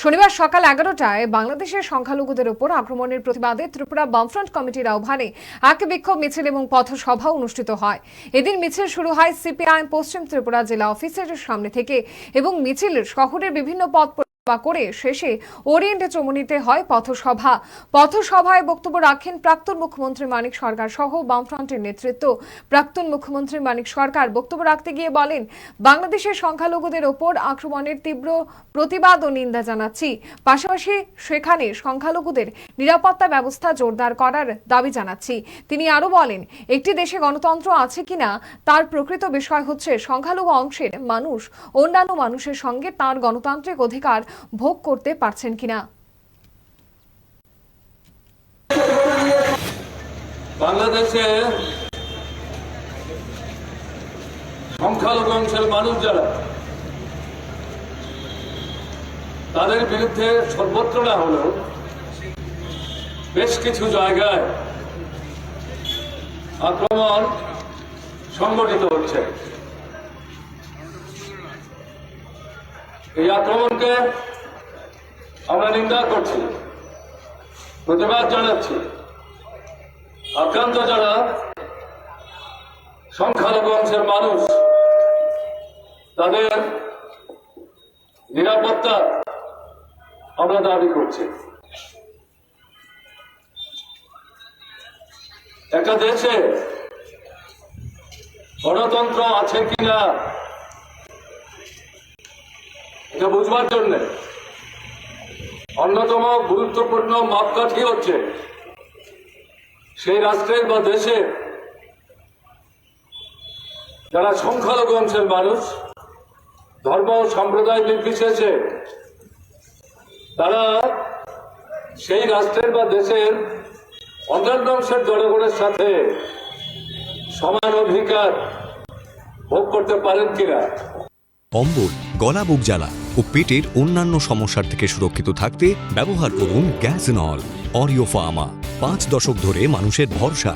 শনিবার সকাল 11টায় বাংলাদেশের সংখ্যালঘুদের উপর আক্রমণের প্রতিবাদে ত্রিপুরা বামফ্রন্ট কমিটির আহ্বানে এক বিক্ষোভ মিছিল এবং পথসভা অনুষ্ঠিত হয়। এদিন মিছিল শুরু হয় সিপিআইএম পশ্চিম ত্রিপুরা জেলা অফিসের সামনে থেকে এবং মিছিল শহরের বিভিন্ন পথ করে শেষে ওরিয়েন্টে চমুনিতে হয় পথসভায় বক্তব্য রাখেন প্রাক্তন মুখ্যমন্ত্রী মানিক সরকার সহ বামফ্রন্টের নেতৃত্ব। প্রাক্তন মুখ্যমন্ত্রী মানিক সরকার বক্তব্য রাখতে গিয়ে বলেন, বাংলাদেশের সংখ্যালঘুদের ওপর আক্রমণের তীব্র প্রতিবাদ ও নিন্দা জানাচ্ছি। পাশাপাশি সেখানে সংখ্যালঘুদের নিরাপত্তা ব্যবস্থা জোরদার করার দাবি জানাচ্ছি। তিনি আরো বলেন, একটি দেশে গণতন্ত্র আছে কিনা তার প্রকৃত বিষয় হচ্ছে সংখ্যালঘু অংশের মানুষ অন্যান্য মানুষের সঙ্গে তার গণতান্ত্রিক অধিকার ভোগ করতে পারছেন কিনা। বাংলাদেশে সংখ্যালঘু অংশের মানুষ যারা, তাদের বিরুদ্ধে সর্বত্র না হলেও বেশ কিছু জায়গায় আক্রমণ সংগঠিত হচ্ছে। এই আক্রমণকে আমরা নিন্দা করছি, প্রতিবাদ জানাচ্ছি। আক্রান্ত যারা সংখ্যালঘু অংশের মানুষ, তাদের নিরাপত্তা আমরা দাবি করছি। একটা দেশে গণতন্ত্র আছে কিনা এটা বুঝবার জন্য অন্যতম গুরুত্বপূর্ণ মাপকাঠি হচ্ছে সেই রাষ্ট্রের বা দেশে যারা সংখ্যালঘু অংশের মানুষ, ধর্ম সম্প্রদায় নির্বিশেষে তারা সেই রাষ্ট্রের বা দেশের অন্যান্য অংশের জনগণের সাথে সমান অধিকার ভোগ করতে পারেন কিনা। অম্বল, গলা, বুক জ্বালা ও পেটের অন্যান্য সমস্যার থেকে সুরক্ষিত থাকতে ব্যবহার করুন গ্যাসনল। অরিও ফার্মা, 5 দশক ধরে মানুষের ভরসা।